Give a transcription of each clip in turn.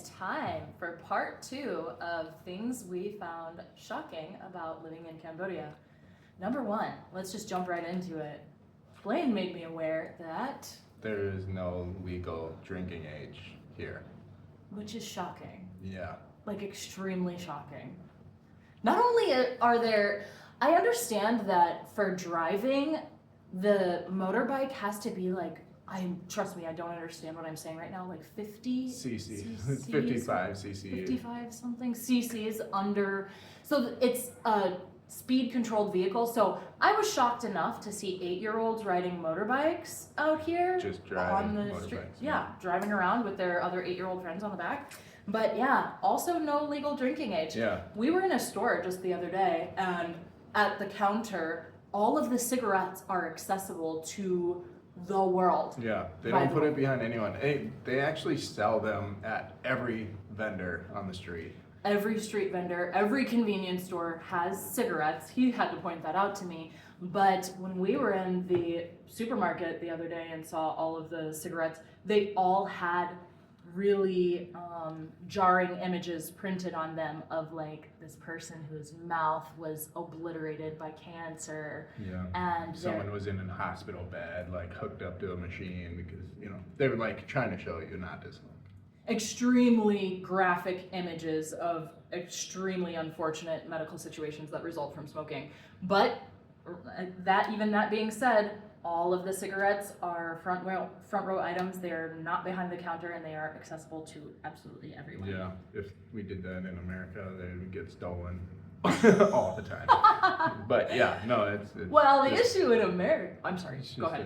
is time for part 2 of things we found shocking about living in Cambodia. Number 1, let's just jump right into it. Blaine made me aware that... There is no legal drinking age here. Which is shocking. Yeah. Like, extremely shocking. Not only are there... I understand that for driving, the motorbike has to be like... trust me, I don't understand what I'm saying right now. Like 50 cc. It's 55 cc. 55 something cc's under. So it's a speed controlled vehicle. So I was shocked enough to see 8-year-olds riding motorbikes out here. Just driving on the motorbikes. street. Yeah, driving around with their other 8-year-old friends on the back. But yeah, also no legal drinking age. Yeah. We were in a store just the other day, and at the counter, all of the cigarettes are accessible to the world. Yeah, they don't put it behind anyone. They actually sell them at every vendor on the street. Every street vendor, every convenience store has cigarettes. He had to point that out to me. But when we were in the supermarket the other day and saw all of the cigarettes, they all had really jarring images printed on them of like this person whose mouth was obliterated by cancer. Yeah. And someone was in a hospital bed, like hooked up to a machine because, they were like trying to show you not to smoke. Extremely graphic images of extremely unfortunate medical situations that result from smoking. But that being said, all of the cigarettes are front row items. They're not behind the counter, and they are accessible to absolutely everyone. Yeah, if we did that in America, they would get stolen all the time. But yeah, no, it's well, the issue in America. I'm sorry. It's go ahead.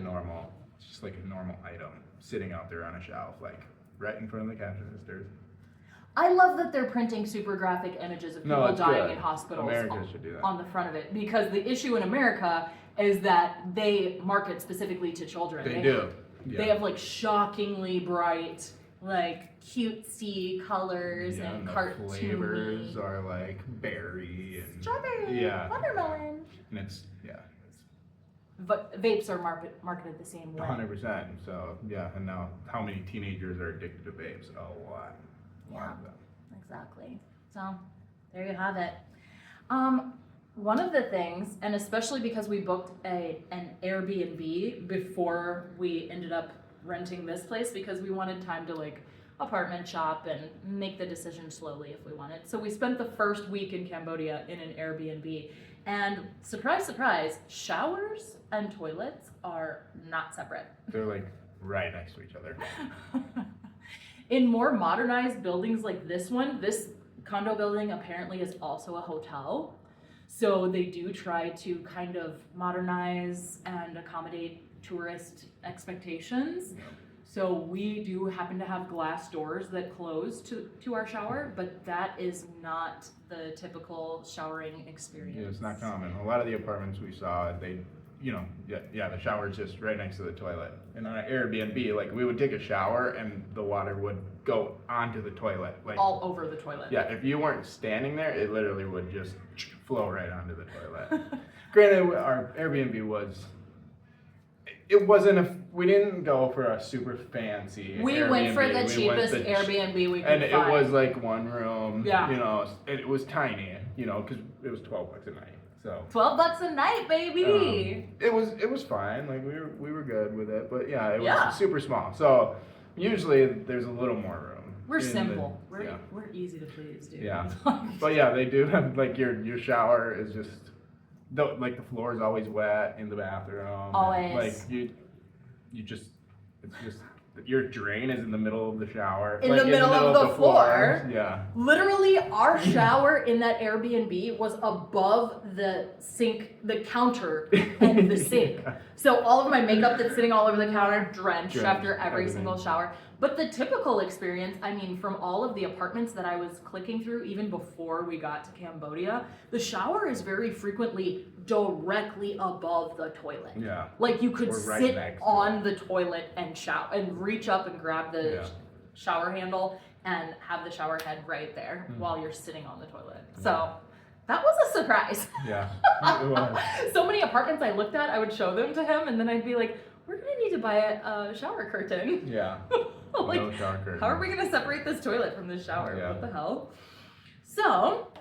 It's just like a normal item sitting out there on a shelf, like right in front of the cash registers. I love that they're printing super graphic images of people dying in hospitals should do that. on the front of it, because the issue in America is that they market specifically to children. They do. Yeah. They have like shockingly bright, like cutesy colors and cartoony. Flavors are like berry and strawberry, watermelon. And it's But vapes are marketed the same way. 100%. So yeah, and now how many teenagers are addicted to vapes? A lot. Yeah, exactly. So there you have it. One of the things, and especially because we booked an Airbnb before we ended up renting this place, because we wanted time to like apartment shop and make the decision slowly if we wanted. So we spent the first week in Cambodia in an Airbnb, and surprise, surprise, showers and toilets are not separate. They're like right next to each other. In more modernized buildings like this one, this condo building apparently is also a hotel. So they do try to kind of modernize and accommodate tourist expectations. Yeah. So we do happen to have glass doors that close to our shower, but that is not the typical showering experience. Yeah, it's not common. A lot of the apartments we saw, the shower's just right next to the toilet. And on an Airbnb, like we would take a shower and the water would go onto the toilet. Like all over the toilet. Yeah, if you weren't standing there, it literally would just flow right onto the toilet. Granted, our Airbnb we didn't go for a super fancy We Airbnb. went for the cheapest Airbnb we could and find. it was like one room. Yeah. It was tiny, because it was $12 a night. So $12 a night, baby. It was fine. Like we were good with it, but yeah, it was super small. So usually there's a little more room. We're simple. We're easy to please, dude. Yeah. But yeah, they do have like your shower is just like the floor is always wet in the bathroom. Always. Like you just it's just your drain is in the middle of the shower. In the middle of the floor. Yeah. Literally, our shower in that Airbnb was above the sink, the counter, and the sink. Yeah. So all of my makeup that's sitting all over the counter, drenched after every everything. single shower. But the typical experience, from all of the apartments that I was clicking through, even before we got to Cambodia, the shower is very frequently directly above the toilet. Yeah. Like you could Or right sit next to on the toilet and shower and reach up and grab the shower handle and have the shower head right there while you're sitting on the toilet. So that was a surprise. Yeah, it was. So many apartments I looked at, I would show them to him, and then I'd be like, we're gonna need to buy a shower curtain. Yeah. Like, no shower curtain. how are we gonna separate this toilet from this shower? Yeah. What the hell? So,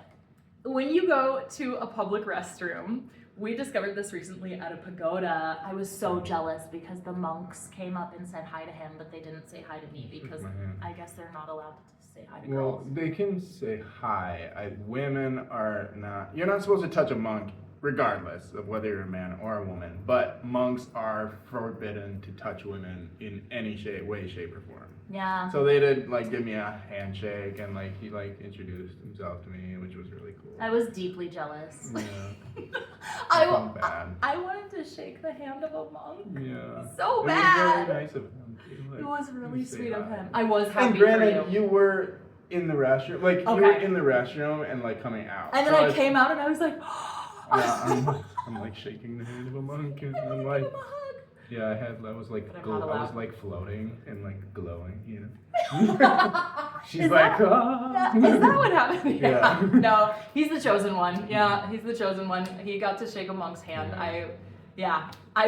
when you go to a public restroom, we discovered this recently at a pagoda. I was so jealous because the monks came up and said hi to him, but they didn't say hi to me because I guess they're not allowed to say hi to girls. Well, they can say hi. Women are not. You're not supposed to touch a monk, regardless of whether you're a man or a woman. But monks are forbidden to touch women in any way, shape, or form. Yeah. So they did like give me a handshake and like he like introduced himself to me, which was really cool. I was deeply jealous. Yeah. I wanted to shake the hand of a monk. Yeah. So it bad. It was very nice of him. Like, it was really say sweet of hi. him. I was happy And granted, for you. you were in the restroom, like you were in the restroom and like coming out. And then so I came out and I was like, I'm like shaking the hand of a monk and I'm like, yeah, I was like floating and like glowing, you know. She's like, ah. Is that what happened? Yeah. No, he's the chosen one. Yeah, he's the chosen one. He got to shake a monk's hand. I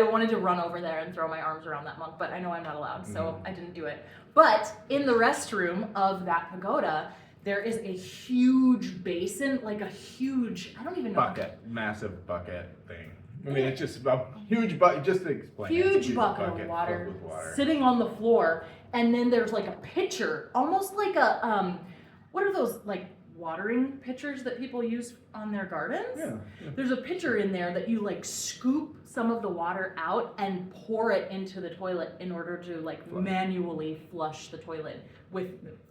wanted to run over there and throw my arms around that monk, but I know I'm not allowed, so I didn't do it. But in the restroom of that pagoda, there is a huge basin, like a huge, I don't even know. Bucket, massive bucket thing. I mean, it's just a huge bucket, just to explain. Huge bucket of water sitting on the floor. And then there's like a pitcher, almost like a, what are those, like watering pitchers that people use on their gardens? Yeah. There's a pitcher in there that you like scoop some of the water out and pour it into the toilet in order to like manually flush the toilet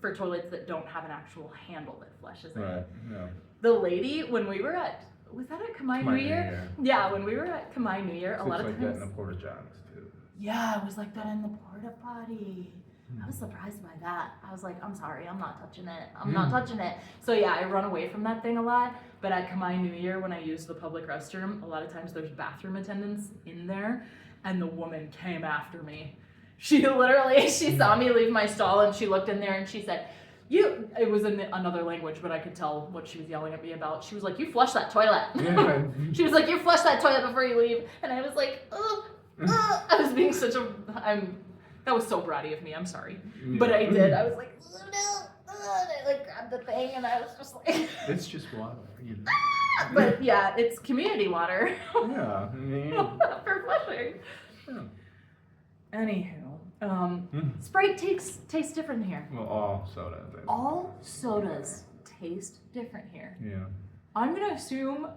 for toilets that don't have an actual handle that flushes it. Right, yeah. The lady, when we were at, was that at Khmer New Year? Yeah, when we were at Khmer New Year, a lot of like times. that in the porta johns too. Yeah, it was like that in the porta potty. I was surprised by that. I was like, I'm sorry, I'm not touching it. I'm not touching it. So yeah, I run away from that thing a lot. But at Khmer New Year, when I use the public restroom, a lot of times there's bathroom attendants in there, and the woman came after me. She saw me leave my stall, and she looked in there and she said, it was in another language, but I could tell what she was yelling at me about. She was like, you flush that toilet. Yeah. She was like, you flush that toilet before you leave. And I was like, I was being that was so bratty of me, I'm sorry. Yeah. But I did, I was like, oh no, and I like grabbed the thing and I was just like. It's just water, you know. But yeah, it's community water. Yeah, I mean. For flushing. Yeah. Anywho, Sprite tastes different here. Well, all sodas. All sodas taste different here. Yeah. I'm gonna assume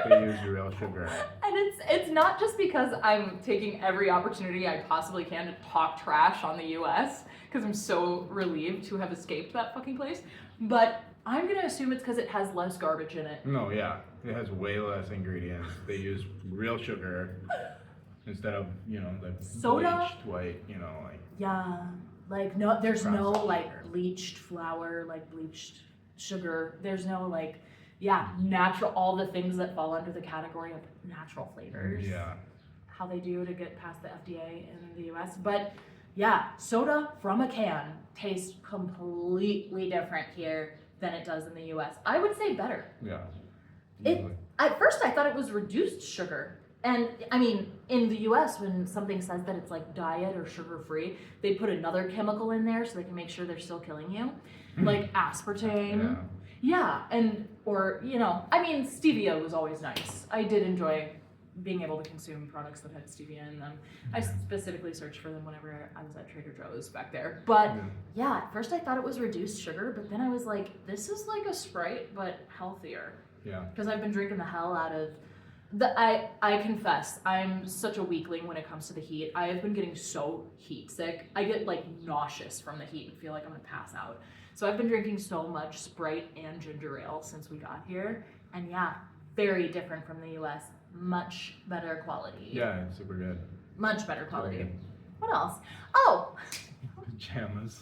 They use real sugar. And it's not just because I'm taking every opportunity I possibly can to talk trash on the US, because I'm so relieved to have escaped that fucking place, but I'm gonna assume it's because it has less garbage in it. No, yeah. It has way less ingredients. They use real sugar instead of, the Soda? bleached white, like. Yeah, like no, there's no Processed like sugar. bleached flour, like bleached sugar. There's no like, natural, all the things that fall under the category of natural flavors. Yeah. How they do to get past the FDA in the US. But yeah, soda from a can tastes completely different here than it does in the US. I would say better. Yeah. At first I thought it was reduced sugar. And I mean, in the US, when something says that it's like diet or sugar-free, they put another chemical in there so they can make sure they're still killing you. Like aspartame. Yeah, or stevia was always nice. I did enjoy being able to consume products that had stevia in them. I specifically searched for them whenever I was at Trader Joe's back there. But yeah, at first I thought it was reduced sugar, but then I was like, this is like a Sprite, but healthier. Yeah. Because I've been drinking the hell out of I confess, I'm such a weakling when it comes to the heat. I have been getting so heat sick. I get like nauseous from the heat and feel like I'm gonna pass out. So I've been drinking so much Sprite and ginger ale since we got here. And yeah, very different from the US. Much better quality. Yeah, it's super good. Much better quality. Good. What else? Oh! Pajamas.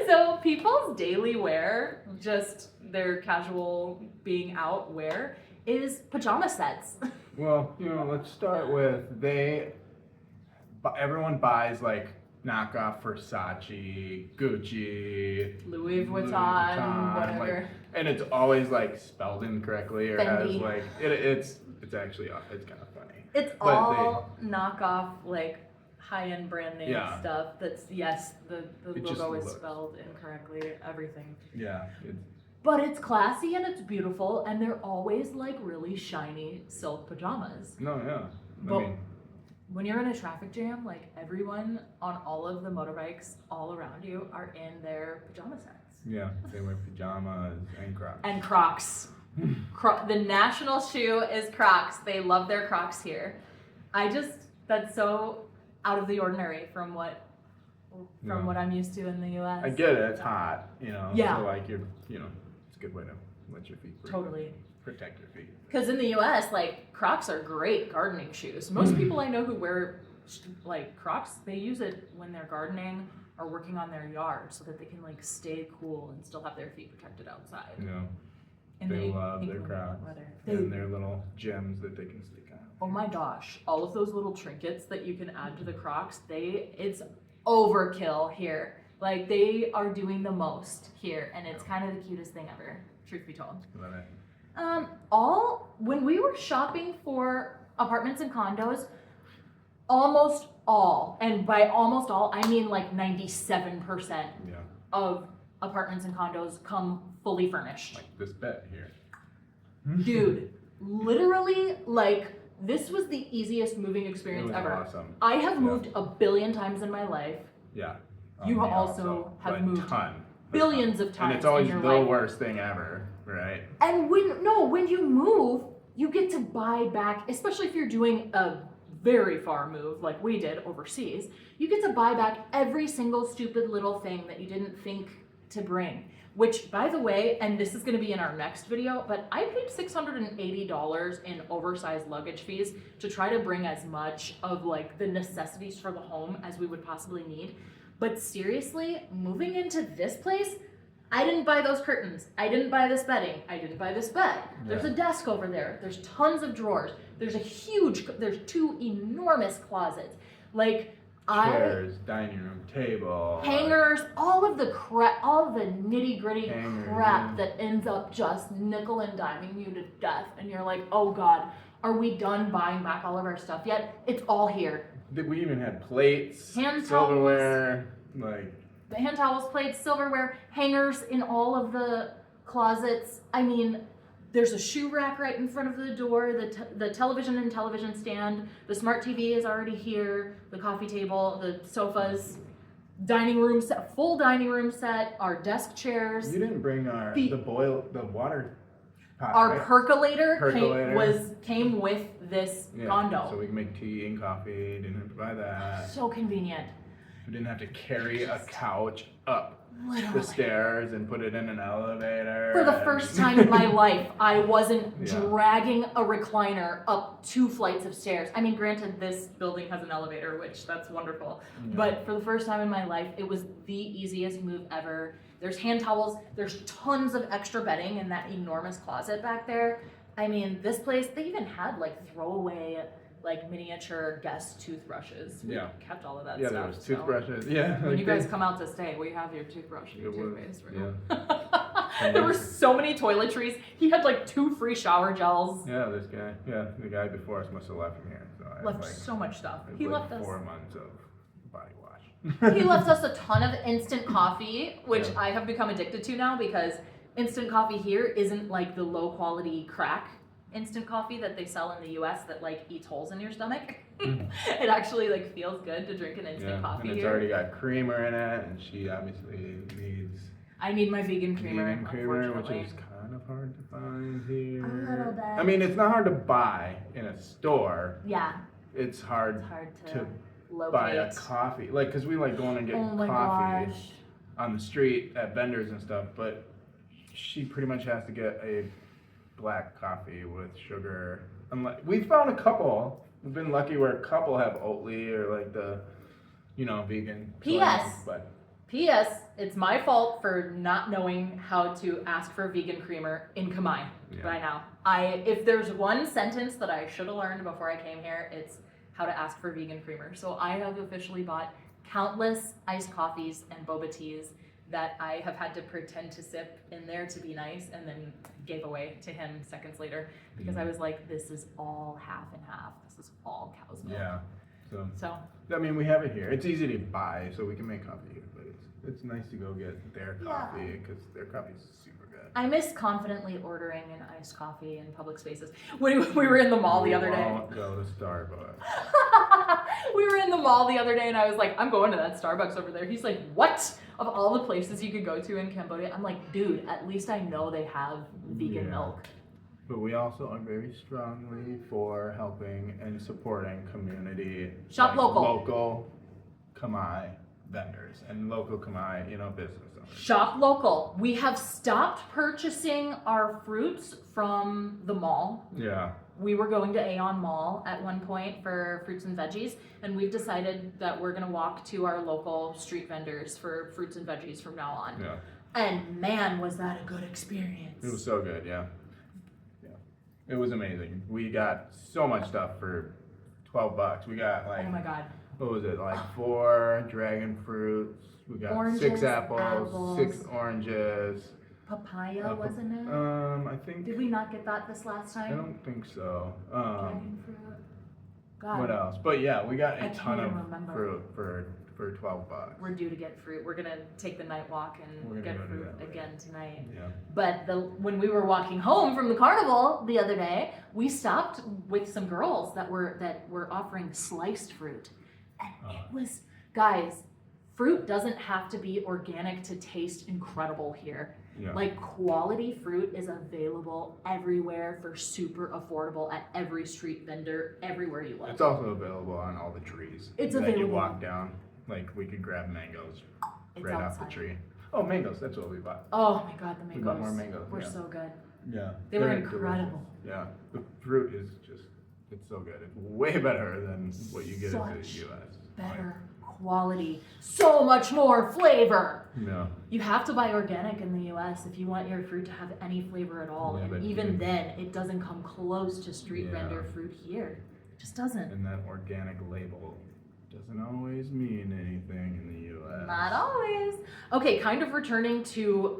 So people's daily wear, just their casual being out wear, is pajama sets. Well, let's start with everyone buys like knockoff Versace, Gucci, Louis Vuitton, whatever. like, and it's always like spelled incorrectly or Fendi. has like it's actually it's kind of funny. It's all knockoff like high-end brand name stuff. That's the logo is spelled incorrectly. Everything. Yeah. But it's classy and it's beautiful, and they're always like really shiny silk pajamas. No, yeah. But when you're in a traffic jam, like everyone on all of the motorbikes all around you are in their pajama sets. Yeah, they wear pajamas and Crocs. And Crocs. The national shoe is Crocs. They love their Crocs here. That's so out of the ordinary from what I'm used to in the US. I get it, it's hot, Yeah. so like it's a good way to let your feet breathe. Totally. Protect your feet. Because in the US, like, Crocs are great gardening shoes. Most people I know who wear, like, Crocs, they use it when they're gardening or working on their yard so that they can, like, stay cool and still have their feet protected outside. Yeah. And they love their Crocs and their little gems that they can stick out. Oh my gosh. All of those little trinkets that you can add to the Crocs, it's overkill here. Like, they are doing the most here, and it's kind of the cutest thing ever, truth be told. Love it. When we were shopping for apartments and condos, almost all, and by almost all, I mean like 97% of apartments and condos come fully furnished. Like this bed here. Dude, literally, like, this was the easiest moving experience ever. Awesome. I have moved a billion times in my life. Yeah. You also have moved billions of times. And it's always in your the life. worst thing ever, right? And when you move, you get to buy back, especially if you're doing a very far move like we did overseas, you get to buy back every single stupid little thing that you didn't think to bring. Which, by the way, and this is going to be in our next video, but I paid $680 in oversized luggage fees to try to bring as much of like the necessities for the home as we would possibly need. But seriously, moving into this place, I didn't buy those curtains. I didn't buy this bedding. I didn't buy this bed. There's a desk over there. There's tons of drawers. There's two enormous closets. Like, chairs, dining room table, hangers, all of the nitty gritty crap that ends up just nickel and diming you to death. And you're like, oh God, are we done buying back all of our stuff yet? It's all here. We even had plates, hand silverware, the hand towels, plates, silverware, hangers in all of the closets. I mean, there's a shoe rack right in front of the door, the television and television stand, the smart TV is already here, the coffee table, the sofas, dining room set, full dining room set, our desk chairs. You didn't bring the water pot, our right? percolator came with this condo. So we can make tea and coffee, didn't have to buy that. So convenient. We didn't have to carry a couch up Literally. the stairs and put it in an elevator. For the first time in my life, I wasn't dragging a recliner up 2 flights of stairs. I mean, granted, this building has an elevator, which that's wonderful. Yeah. But for the first time in my life, it was the easiest move ever. There's hand towels. There's tons of extra bedding in that enormous closet back there. I mean, this place, they even had like throwaway like miniature guest toothbrushes. We kept all of that stuff. Yeah, there was toothbrushes. Yeah. When you guys come out to stay, we have your toothbrush and your toothpaste. Yeah. There were so many toiletries. He had like 2 free shower gels. Yeah, this guy. Yeah, the guy before us must have left from here. So I left so much stuff. He left us 4 months of body wash. He left us a ton of instant coffee, which I have become addicted to now because instant coffee here isn't like the low quality crack instant coffee that they sell in the US that like eats holes in your stomach. It actually like feels good to drink an instant coffee and it's already got creamer in it, and she obviously needs. I need my vegan creamer, which is kind of hard to find here. A little bit. I mean, it's not hard to buy in a store. Yeah. It's hard to locate. buy a coffee, like, cause we like going and getting coffee on the street at vendors and stuff, but she pretty much has to get a black coffee with sugar. We found a couple. We've been lucky where a couple have Oatly or like the, vegan. P.S. It's my fault for not knowing how to ask for vegan creamer in Khmer by now. If there's one sentence that I should have learned before I came here, it's how to ask for vegan creamer. So I have officially bought countless iced coffees and boba teas that I have had to pretend to sip in there to be nice, and then gave away to him seconds later because I was like, this is all half and half. This is all cow's milk. Yeah. So I mean, we have it here. It's easy to buy, so we can make coffee here. But it's nice to go get their coffee because their coffee is super good. I miss confidently ordering an iced coffee in public spaces. When we were in the mall the other day. We won't go to Starbucks. We were in the mall the other day and I was like, I'm going to that Starbucks over there. He's like, what? Of all the places you could go to in Cambodia? I'm like, dude, at least I know they have vegan milk. But we also are very strongly for helping and supporting community. Shop local. Local Khmer vendors and local Khmer, business owners. Shop local. We have stopped purchasing our fruits from the mall. Yeah. We were going to Aeon Mall at one point for fruits and veggies, and we've decided that we're gonna walk to our local street vendors for fruits and veggies from now on. Yeah. And man, was that a good experience. It was so good, yeah. It was amazing. We got so much stuff for $12. We got oh my God. What was it, 4 dragon fruits. We got Oranges, 6 apples, apples. 6 oranges. Papaya, wasn't it? I think. Did we not get that this last time? I don't think so. Dragon fruit. God. What else? But yeah, we got I a ton can't of even remember. fruit for $12. We're due to get fruit. We're gonna take the night walk and get go do fruit that again tonight. Yeah. But when we were walking home from the carnival the other day, we stopped with some girls that were offering sliced fruit, and it was, guys, fruit doesn't have to be organic to taste incredible here. Yeah. Like, quality fruit is available everywhere for super affordable at every street vendor, everywhere you live. It's also available on all the trees. It's that available. you walk down. Like, we could grab mangoes It's right off outside. the tree. Oh, mangoes. That's what we bought. Oh my God, the We mangoes. bought more mangoes. Were yeah. so good. Yeah. They were They're incredible. delicious. Yeah. The fruit is just, it's so good. It's way better than what you get in the Such U.S. Better quality, so much more flavor. Yeah. You have to buy organic in the US if you want your fruit to have any flavor at all. Yeah, and but even then, it doesn't come close to street Yeah. vendor fruit here. It just doesn't. And that organic label doesn't always mean anything in the U.S. Not always. Okay, kind of returning to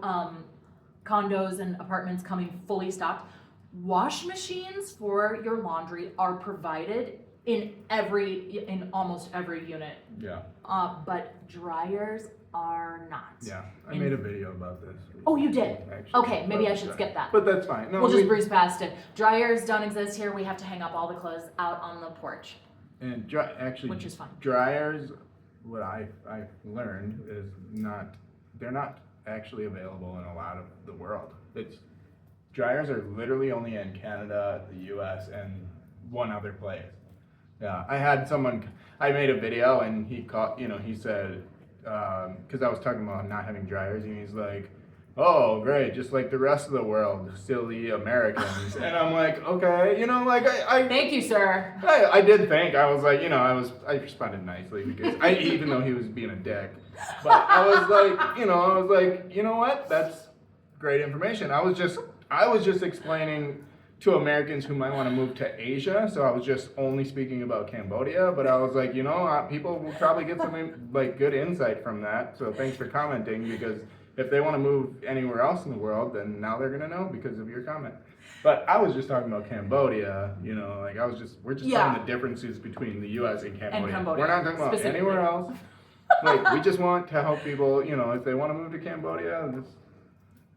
condos and apartments coming fully stocked. Wash machines for your laundry are provided in almost every unit. Yeah. But dryers are not. Yeah. I made a video about this. Oh, you did? Actually. Okay, maybe I should skip that. But that's fine. No, We'll just breeze past it. Dryers don't exist here. We have to hang up all the clothes out on the porch, And actually, which is fun. dryers, what I've learned is they're not actually available in a lot of the world. Dryers are literally only in Canada, the U.S., and one other place. Yeah, I made a video and he said, because I was talking about not having dryers, and he's like, oh, great, just like the rest of the world, silly Americans. And I'm like, okay, I Thank you, sir. I did think. I was like, I responded nicely because even though he was being a dick, but I was like, you know what? That's great information. I was just explaining to Americans who might want to move to Asia, so I was just only speaking about Cambodia, but I was like, people will probably get some good insight from that. So thanks for commenting, because if they want to move anywhere else in the world, then now they're gonna know because of your comment. But I was just talking about Cambodia, we're just talking the differences between the U.S. and Cambodia. We're not talking about anywhere else. We just want to help people, if they want to move to Cambodia,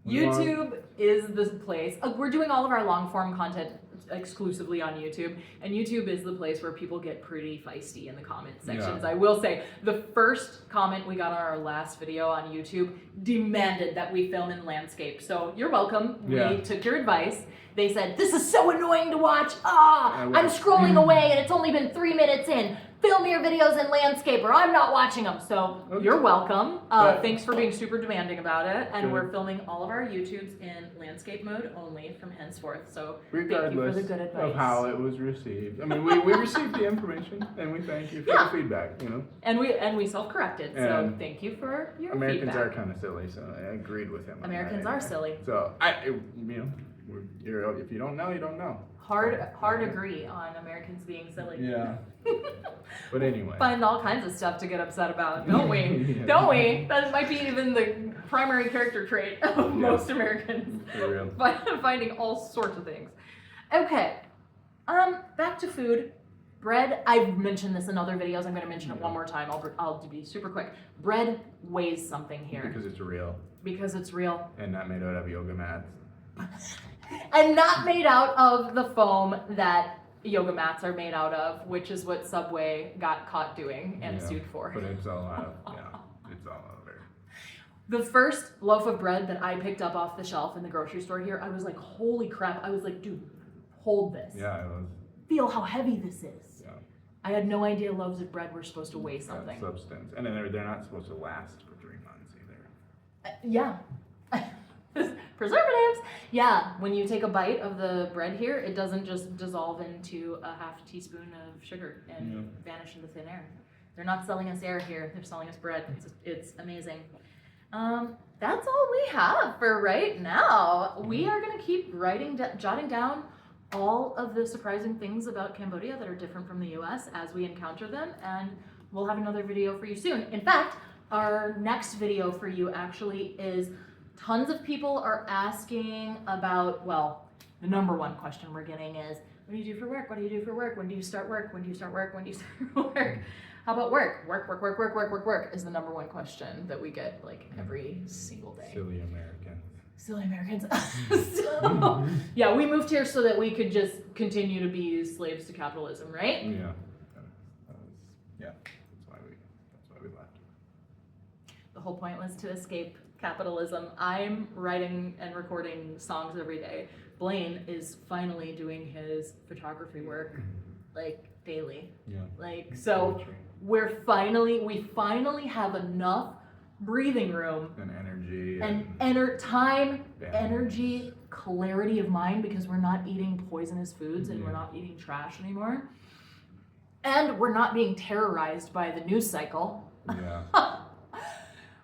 YouTube is the place. We're doing all of our long form content exclusively on YouTube, and YouTube is the place where people get pretty feisty in the comment sections. Yeah. I will say the first comment we got on our last video on YouTube demanded that we film in landscape. So you're welcome. Yeah. We took your advice. They said, this is so annoying to watch. I'm scrolling away and it's only been 3 minutes in. Film your videos in landscape or I'm not watching them. So you're welcome. Thanks for being super demanding about it. And we're filming all of our YouTubes in landscape mode only from henceforth. So regardless thank you for the good advice. of how it was received. I mean, we received the information and we thank you for the feedback, And we self-corrected. So And thank you for your Americans feedback. are kind of silly, so I agreed with him. on that Americans are anyway. silly. So if you don't know, you don't know. Hard agree on Americans being silly. Yeah. But anyway. Find all kinds of stuff to get upset about, don't we? Yeah. Don't we? That might be even the primary character trait of most Americans. For real. Finding all sorts of things. Okay. Back to food. Bread, I've mentioned this in other videos. I'm going to mention it one more time. I'll be super quick. Bread weighs something here. Because it's real. Because it's real. And not made out of yoga mats. And not made out of the foam that yoga mats are made out of, which is what Subway got caught doing and sued for. But it's all out. It's all over. The first loaf of bread that I picked up off the shelf in the grocery store here, I was like, holy crap. I was like, dude, hold this. Yeah, it was. Feel how heavy this is. Yeah. I had no idea loaves of bread were supposed to weigh something. Substance. And then they're not supposed to last for 3 months either. Yeah. Preservatives. Yeah, when you take a bite of the bread here, it doesn't just dissolve into a half teaspoon of sugar and vanish into thin air. They're not selling us air here. They're selling us bread. It's amazing. That's all we have for right now. We are going to keep jotting down all of the surprising things about Cambodia that are different from the US as we encounter them, and we'll have another video for you soon. In fact, our next video for you actually is tons of people are asking about, well, the number one question we're getting is, what do you do for work? What do you do for work? When do you start work? When do you start work? When do you start work? How about work? Work is the number one question that we get like every single day. Silly Americans. Silly Americans. So, yeah, we moved here so that we could just continue to be slaves to capitalism, right? Yeah. That's why we left. The whole point was to escape capitalism. I'm writing and recording songs every day. Blaine is finally doing his photography work like daily. Yeah. Like, so we finally have enough breathing room and energy and time, balance. energy, clarity of mind, because we're not eating poisonous foods and we're not eating trash anymore. And we're not being terrorized by the news cycle. Yeah.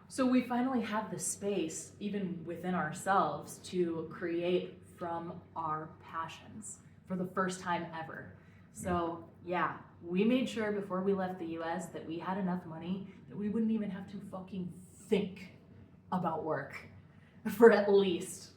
So we finally have the space, even within ourselves, to create from our passions for the first time ever. So yeah, we made sure before we left the US that we had enough money that we wouldn't even have to fucking think about work for at least,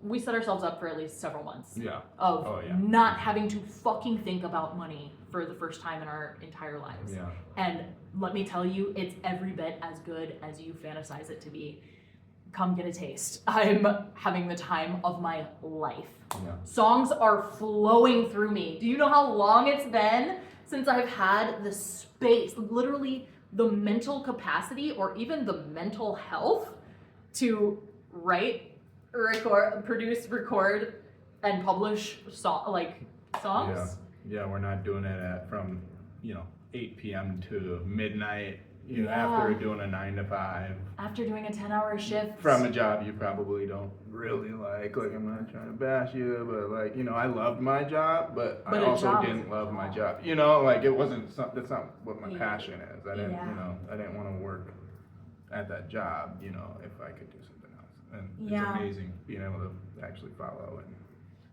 we set ourselves up for at least several months of not having to fucking think about money for the first time in our entire lives. Yeah. And let me tell you, it's every bit as good as you fantasize it to be. Come get a taste. I'm having the time of my life. Yeah. Songs are flowing through me. Do you know how long it's been since I've had the space, literally the mental capacity or even the mental health to write, produce, record, and publish songs? Yeah, we're not doing it from 8 p.m. to midnight. After doing a 9 to 5. After doing a 10-hour shift. From a job you probably don't really like. Like, I'm not trying to bash you, but I loved my job, but I also didn't love my job. It wasn't, that's not what my passion is. I didn't, I didn't want to work at that job, if I could do something else. And it's amazing being able to actually follow and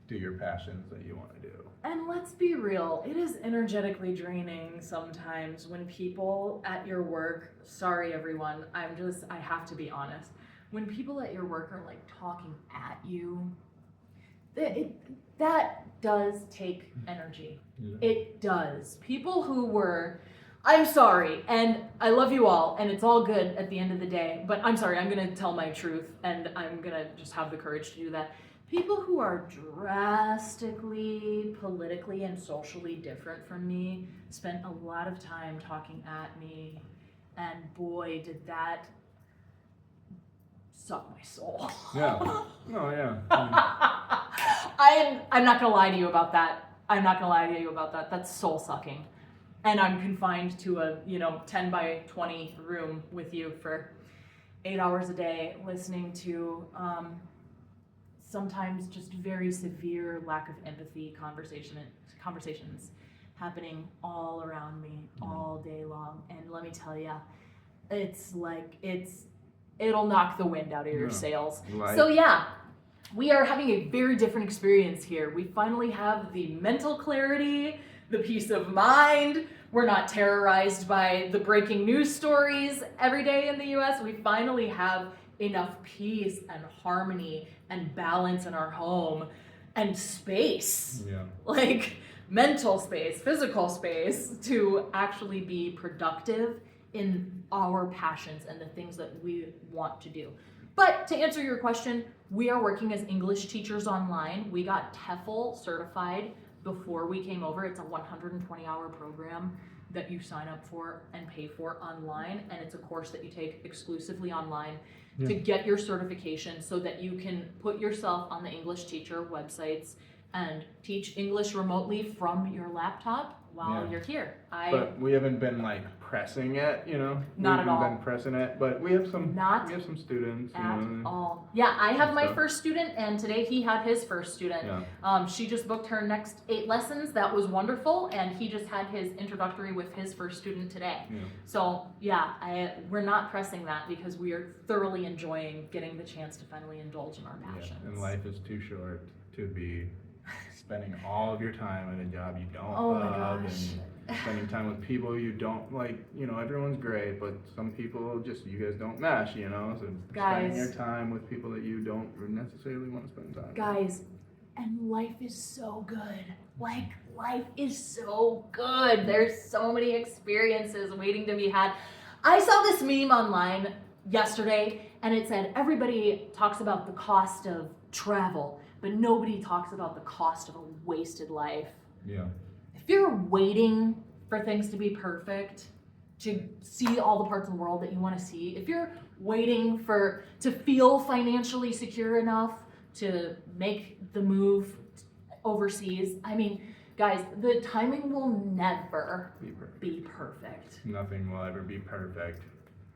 do your passions that you want to do. And let's be real, it is energetically draining sometimes when people at your work, sorry everyone, I have to be honest, when people at your work are like talking at you, that does take energy. Yeah. It does. People who were, I'm sorry, and I love you all, and it's all good at the end of the day, but I'm sorry, I'm gonna tell my truth, and I'm gonna just have the courage to do that. People who are drastically politically and socially different from me spent a lot of time talking at me, and boy, did that suck my soul. Yeah. Oh, yeah. I'm not gonna lie to you about that. That's soul sucking. And I'm confined to a 10 by 20 room with you for 8 hours a day, listening to sometimes just very severe lack of empathy conversations happening all around me all day long. And let me tell you, it's like it'll knock the wind out of your sails. So yeah, we are having a very different experience here. We finally have the mental clarity, the peace of mind. We're not terrorized by the breaking news stories every day in the US. We finally have enough peace and harmony and balance in our home and space. Yeah. Like, mental space, physical space to actually be productive in our passions and the things that we want to do. But to answer your question, we are working as English teachers online. We got TEFL certified before we came over. It's a 120-hour program that you sign up for and pay for online, and it's a course that you take exclusively online to get your certification so that you can put yourself on the English teacher websites and teach English remotely from your laptop while you're here. But we haven't been like pressing it, you know. Not at all. We haven't been pressing it, but we have some. Not we have some students. at all. Yeah, I have my stuff. first student, and today he had his first student. Yeah. She just booked her next 8 lessons. That was wonderful, and he just had his introductory with his first student today. Yeah. So yeah, we're not pressing that because we are thoroughly enjoying getting the chance to finally indulge in our passions. Yeah. And life is too short to be spending all of your time at a job you don't Oh my love gosh. and spending time with people you don't like. You know, everyone's great, but some people just, you guys don't mesh, you know. So Guys. spending your time with people that you don't necessarily want to spend time with. Guys, and life is so good. Like, life is so good. There's so many experiences waiting to be had. I saw this meme online yesterday, and it said, everybody talks about the cost of travel, but nobody talks about the cost of a wasted life. Yeah. If you're waiting for things to be perfect, to see all the parts of the world that you want to see, if you're waiting to feel financially secure enough to make the move overseas, I mean, guys, the timing will never be perfect. Nothing will ever be perfect.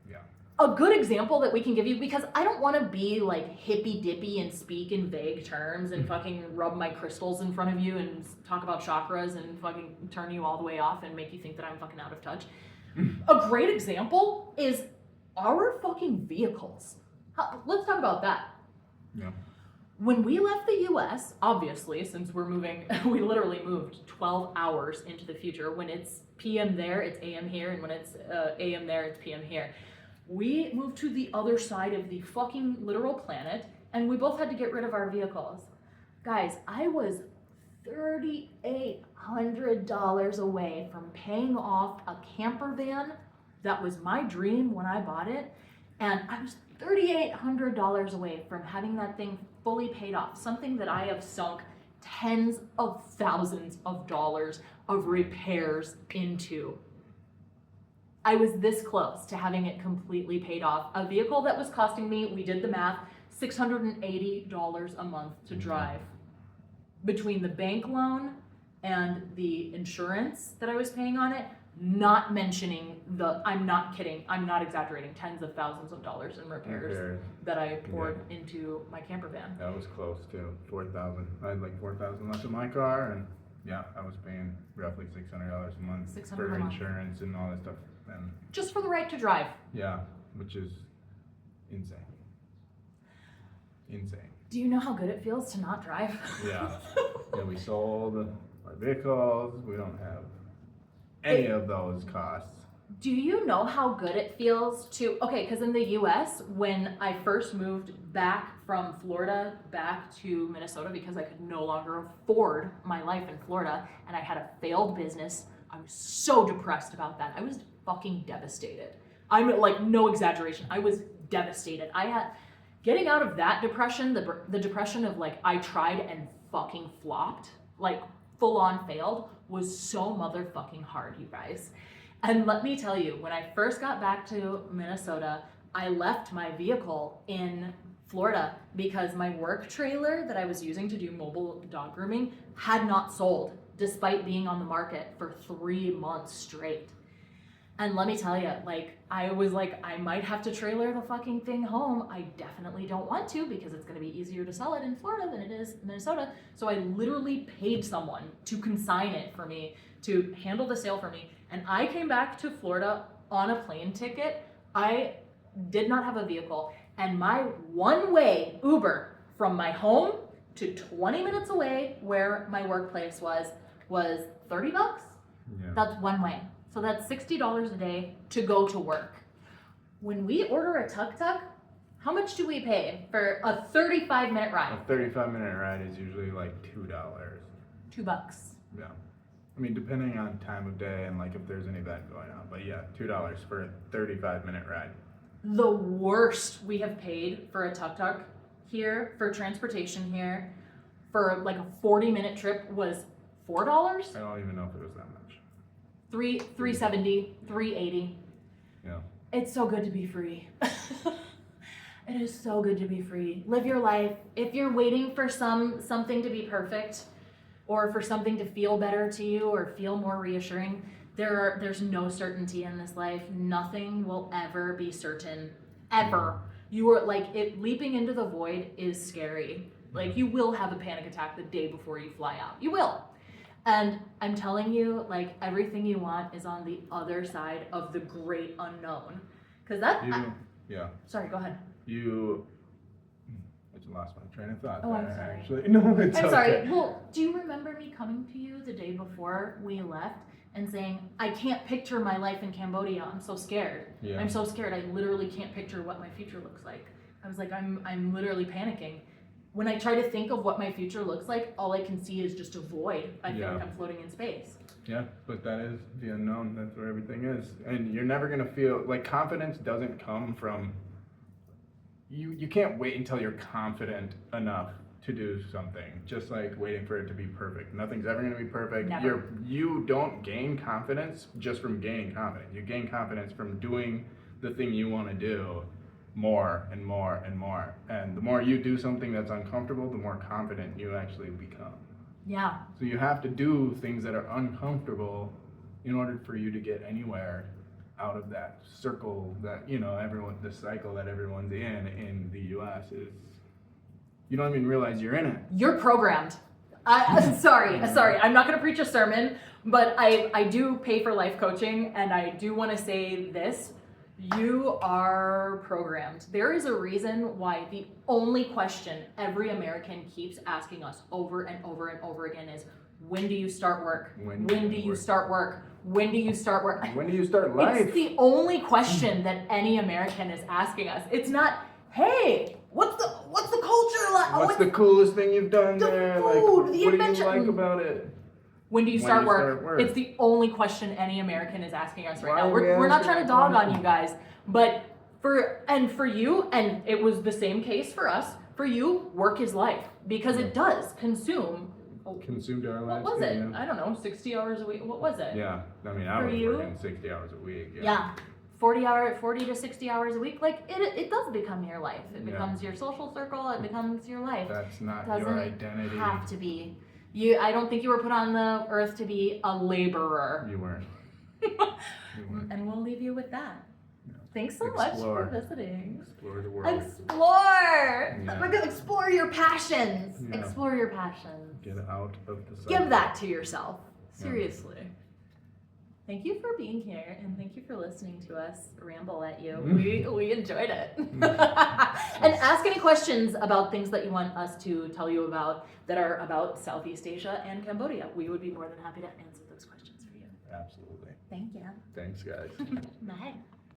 Yeah. A good example that we can give you, because I don't want to be like hippy dippy and speak in vague terms and fucking rub my crystals in front of you and talk about chakras and fucking turn you all the way off and make you think that I'm fucking out of touch. A great example is our fucking vehicles. Let's talk about that. Yeah. When we left the US, obviously, since we're moving, we literally moved 12 hours into the future. When it's PM there, it's AM here, and when it's AM there, it's PM here. We moved to the other side of the fucking literal planet, and we both had to get rid of our vehicles. Guys, I was $3,800 away from paying off a camper van that was my dream when I bought it, and I was $3,800 away from having that thing fully paid off, something that I have sunk tens of thousands of dollars of repairs into. I was this close to having it completely paid off. A vehicle that was costing me, we did the math, $680 a month to drive. Between the bank loan and the insurance that I was paying on it, not mentioning I'm not kidding, I'm not exaggerating, tens of thousands of dollars in repairs that I poured into my camper van. That was close to 4,000. I had like 4,000 left in my car, and yeah, I was paying roughly $600 a month $600 for a month. insurance and all that stuff. And Just for the right to drive. yeah, which is insane. Insane. Do you know how good it feels to not drive? Yeah. Yeah, we sold our vehicles. We don't have any of those costs. Do you know how good it feels to, okay, because in the US, when I first moved back from Florida back to Minnesota because I could no longer afford my life in Florida and I had a failed business, I was so depressed about that. I was fucking devastated. I'm like, no exaggeration. I was devastated. Getting out of that depression, the depression of like, I tried and fucking flopped, like full on failed, was so motherfucking hard, you guys. And let me tell you, when I first got back to Minnesota, I left my vehicle in Florida because my work trailer that I was using to do mobile dog grooming had not sold, despite being on the market for 3 months straight. And let me tell you, like, I was like, I might have to trailer the fucking thing home. I definitely don't want to because it's going to be easier to sell it in Florida than it is in Minnesota. So I literally paid someone to consign it for me, to handle the sale for me. And I came back to Florida on a plane ticket. I did not have a vehicle. And my one-way Uber from my home to 20 minutes away where my workplace was $30. Yeah. That's one way. So that's $60 a day to go to work. When we order a tuk-tuk, how much do we pay for a 35-minute ride? A 35-minute ride is usually like $2. $2. Yeah. I mean, depending on time of day and like if there's an event going on. But yeah, $2 for a 35-minute ride. The worst we have paid for a tuk-tuk here, for transportation here, for like a 40-minute trip was $4. I don't even know if it was that much. $3.70, $3.80. Yeah. It's so good to be free. It is so good to be free. Live your life. If you're waiting for something to be perfect, or for something to feel better to you or feel more reassuring, there's no certainty in this life. Nothing will ever be certain, ever. You are leaping into the void is scary. Like, you will have a panic attack the day before you fly out. You will. And I'm telling you, like, everything you want is on the other side of the great unknown. Yeah. Sorry, go ahead. I just lost my train of thought. Oh, I'm there, sorry. Actually, no, it's I'm okay. sorry. Well, do you remember me coming to you the day before we left and saying, I can't picture my life in Cambodia. I'm so scared. Yeah. I'm so scared. I literally can't picture what my future looks like. I was like, I'm literally panicking. When I try to think of what my future looks like, all I can see is just a void. I feel like I'm floating in space. Yeah, but that is the unknown. That's where everything is. And you're never going to feel, like, confidence doesn't come from, you can't wait until you're confident enough to do something, just like waiting for it to be perfect. Nothing's ever going to be perfect. Never. You don't gain confidence just from gaining confidence. You gain confidence from doing the thing you want to do more and more and more. And the more you do something that's uncomfortable, the more confident you actually become. Yeah. So you have to do things that are uncomfortable in order for you to get anywhere out of that circle that, the cycle that everyone's in the US is, you don't even realize you're in it. You're programmed. Sorry. I'm not going to preach a sermon, but I do pay for life coaching, and I do want to say this. You are programmed. There is a reason why the only question every American keeps asking us over and over and over again is, when do you start work? When do you start work? When do you start work? When do you start life? It's the only question that any American is asking us. It's not, hey, what's the culture like? What's the coolest thing you've done the there? food, like, the what adventure. do you like about it? When do you start you work? start work? It's the only question any American is asking us right Why now. are we We're not asking trying to that dog on question? you guys, but for you, and it was the same case for us, for you, work is life, because it does consume. Consumed our lives. What was it? Yeah. I don't know, 60 hours a week. What was it? Yeah, I mean, I For was you? working 60 hours a week. Yeah. 40 to 60 hours a week. Like, it does become your life. It becomes your social circle. It becomes your life. That's not Doesn't your identity. have to be. I don't think you were put on the earth to be a laborer. You weren't. And we'll leave you with that. Yeah. Thanks so Explore. much for visiting. Explore the world. Explore! Yeah. We're gonna explore your passions. Yeah. Explore your passions. Get out of the cycle. Give that to yourself. Yeah. Seriously. Thank you for being here, and thank you for listening to us ramble at you. We enjoyed it. And ask any questions about things that you want us to tell you about that are about Southeast Asia and Cambodia. We would be more than happy to answer those questions for you. Absolutely. Thank you. Thanks, guys. Bye.